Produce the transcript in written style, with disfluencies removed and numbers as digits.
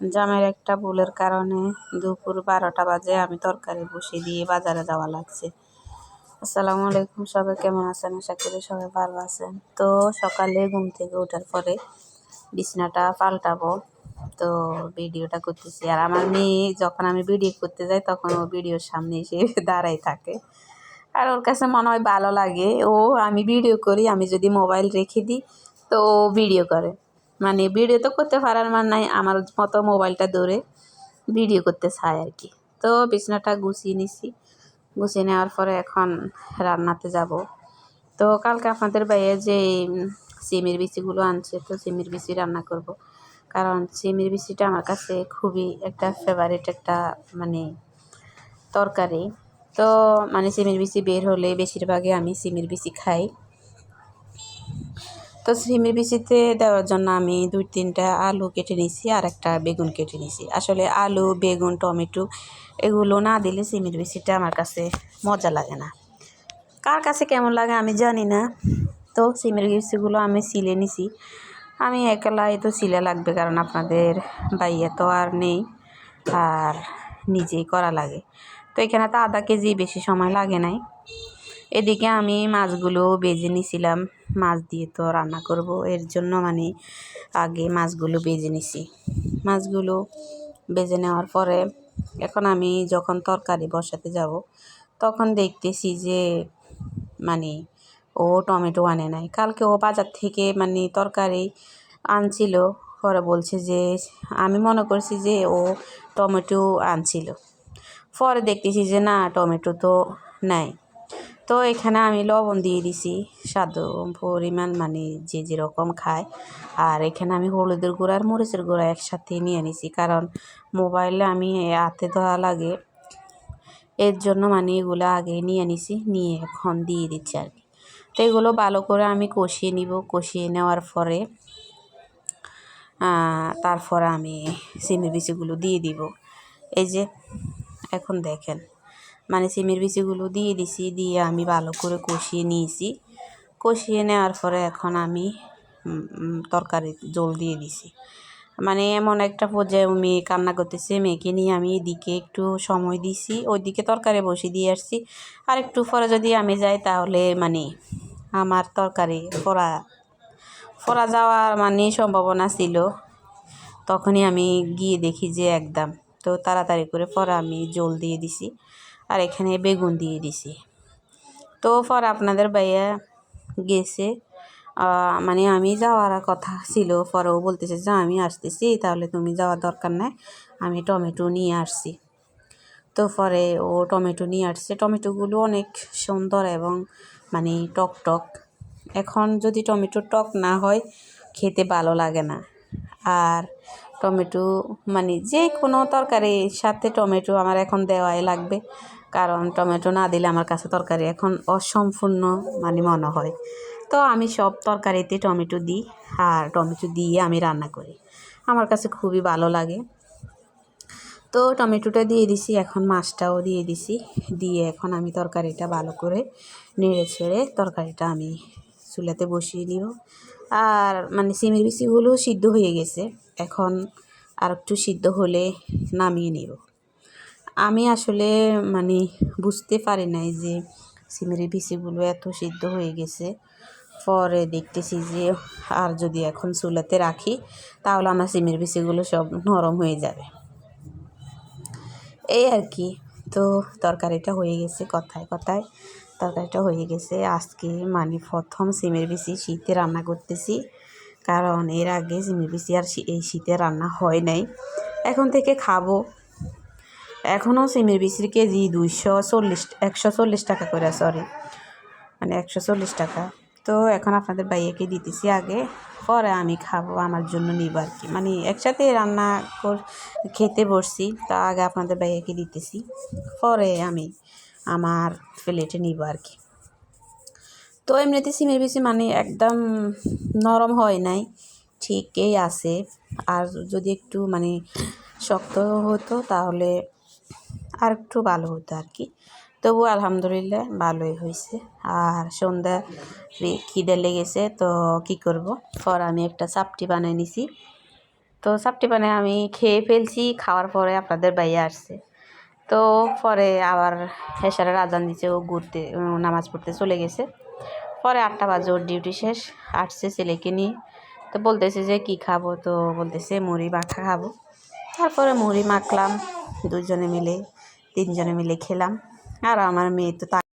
জামের একটা ভুলের কারণে দুপুর 12টা বাজে আমি তরকারি বসিয়ে দিয়ে বাজারে যাওয়া লাগছে। আসসালামু আলাইকুম, সবাই কেমন আছেন? আশা করি সবাই ভালো আছেন। তো সকালে ঘুম থেকে ওঠার পরে বিছানাটা পাল্টাবো, তো ভিডিওটা করতেছি। আর আমার মেয়ে যখন আমি ভিডিও করতে যাই তখন ও ভিডিওর সামনে এসে দাঁড়াই থাকে, আর ওর কাছে মনে হয় ভালো লাগে। ও আমি ভিডিও করি, আমি যদি মোবাইল রেখে দিই তো ও ভিডিও করে, মানে ভিডিও তো করতে পারার মান নাই, আমার মতো মোবাইলটা ধরে ভিডিও করতে চায় আর কি। তো বিছানাটা গুছিয়ে নিছি, গুছিয়ে নেওয়ার পরে এখন রান্নাতে যাব। তো কালকে আপনাদের ভাইয়া যে সিমের বিচিগুলো আনছে, তো সিমের বিচি রান্না করব, কারণ সিমের বিচিটা আমার কাছে খুবই একটা ফেভারিট একটা মানে তরকারি। তো মানে সিমের বিচি বের হলে বেশিরভাগই আমি সিমের বিচি খাই। তো সিমের বিচিতে দেওয়ার জন্য আমি 2-3টা আলু কেটে নিয়েছি আর একটা বেগুন কেটে নিয়েছি। আসলে আলু, বেগুন, টমেটো এগুলো না দিলে সিমের বিচিটা আমার কাছে মজা লাগে না। কার কাছে কেমন লাগে আমি জানি না। তো সিমের বিচিগুলো আমি ছিলে নিছি। আমি একলাই তো ছিলে লাগবে, কারণ আপনাদের ভাইয়া তো আর নেই, আর নিজেই করা লাগে। তো এখানে তো আধা কেজি, বেশি সময় লাগে নাই। এদিকে আমি মাছগুলো ভেজে নিছিলাম, মাছ দিয়ে তো রান্না করব, এর জন্য মানে আগে মাছগুলো ভেজে নিছি। মাছগুলো ভেজে নেওয়ার পরে এখন আমি যখন তরকারি বসাতে যাব তখন দেখতেছি যে মানে ও টমেটো আনে নাই। কালকে ও বাজার থেকে মানে তরকারি আনছিল, পরে বলছে যে আমি মনে করছি যে ও টমেটো আনছিল, পরে দেখতেছি যে না, টমেটো তো নাই। তো এখানে আমি লবণ দিয়ে দিছি স্বাদ পরিমাণ, মানে যে যেরকম খায়। আর এখানে আমি হলুদের গুঁড়া আর মরিচের গুঁড়া একসাথে নিয়ে নিছি, কারণ মোবাইলে আমি হাতে ধরা লাগে, এর জন্য মানে এগুলো আগে নিয়ে নিছি, নিয়ে এখন দিয়ে দিচ্ছি আর কি। তো এগুলো ভালো করে আমি কষিয়ে নিব। কষিয়ে নেওয়ার পরে তারপরে আমি সিমের বিচিগুলো দিয়ে দিব। এই যে এখন দেখেন, মানে সিমের বিচিগুলো দিয়ে দিছি, দিয়ে আমি ভালো করে কষিয়ে নিয়েছি। কষিয়ে নেওয়ার পরে এখন আমি তরকারি জল দিয়ে দিছি। মানে এমন একটা পর্যায়ে মেয়ে কান্না করতেছে, মেয়েকে নিয়ে আমি এদিকে একটু সময় দিছি, ওইদিকে তরকারি বসিয়ে দিয়ে আসছি। আর একটু পরে যদি আমি যাই তাহলে মানে আমার তরকারি ফোড়া যাওয়ার মানে সম্ভাবনা ছিল। তখনই আমি গিয়ে দেখি যে একদম, তো তাড়াতাড়ি করে পরে আমি জল দিয়ে দিছি আর এখানে বেগুন দিয়ে দিছি। তো পরে আপনাদের ভাইয়া গেছে, মানে আমি যাওয়ার কথা ছিল, পরেও বলতেছে যে আমি আসতেছি, তাহলে তুমি যাওয়ার দরকার নাই, আমি টমেটো নিয়ে আসছি। তো পরে ও টমেটো নিয়ে আসছে। টমেটোগুলো অনেক সুন্দর এবং মানে টক টক। এখন যদি টমেটো টক না হয় খেতে ভালো লাগে না। আর টমেটো মানে যে কোনো তরকারির সাথে টমেটো আমার এখন দেওয়াই লাগবে, কারণ টমেটো না দিলে আমার কাছে তরকারি এখন অসম্পূর্ণ মানে মনে হয়। তো আমি সব তরকারিতে টমেটো দিই, আর টমেটো দিয়ে আমি রান্না করি, আমার কাছে খুবই ভালো লাগে। তো টমেটোটা দিয়ে দিছি, এখন মাছটাও দিয়ে দিছি, দিয়ে এখন আমি তরকারিটা ভালো করে নেড়ে ছেড়ে তরকারিটা আমি চুলাতে বসিয়ে নিব। আর মানে সিমের বিচিগুলো সিদ্ধ হয়ে গেছে, এখন আর একটু সিদ্ধ হলে নামিয়ে নিব। আমি আসলে মানে বুঝতে পারি নাই যে সিমের বিচিগুলো এত সিদ্ধ হয়ে গেছে। পরে দেখতেছি যে আর যদি এখন চুলাতে রাখি তাহলে আমার সিমের বিচিগুলো সব নরম হয়ে যাবে, এই আর কি। তো তরকারিটা হয়ে গেছে, কথায় কথায় তরকারিটা হয়ে গেছে। আজকে মানে প্রথম সিমের বিচি শীতে রান্না করতেছি, কারণ এর আগে সিমের বিচি আর এই শীতে রান্না হয় নাই। এখন থেকে খাবো। এখনও সিমের বিচির কেজি 140 টাকা করে, মানে 140 টাকা। তো এখন আপনাদের ভাইয়াকে দিতেছি আগে, পরে আমি খাবো, আমার জন্য নিব আর কি। মানে একসাথে রান্না খেতে বসছি, তা আগে আপনাদের ভাইয়াকে দিতেছি, পরে আমি আমার প্লেটে নিব আর কি। তো এমনিতে সিমের বিচি মানে একদম নরম হয় নাই, ঠিকই আছে। আর যদি একটু মানে শক্ত হতো তাহলে আর একটু ভালো হতো আর কি। তবু আলহামদুলিল্লাহ ভালোই হয়েছে। আর সন্ধ্যা খিদে লেগেছে, তো কি করব, পর আমি একটা চাপটি বানিয়ে নিছি। তো চাপটি পানি আমি খেয়ে ফেলছি। খাওয়ার পরে আপনাদের ভাইয়া আসছে। তো পরে আবার এশারের আজান দিচ্ছে, ও ঘুরতে নামাজ পড়তে চলে গেছে। পরে 8টা বাজে ওর ডিউটি শেষ, আসছে ছেলেকে নিয়ে। তো বলতেছে যে কি খাবো, তো বলতেছে মুড়ি মাখা খাবো। তারপরে মুড়ি মাখলাম, 2 জনে মিলে 3 জনে মিলে খেলাম। আর আমার মেয়ে তো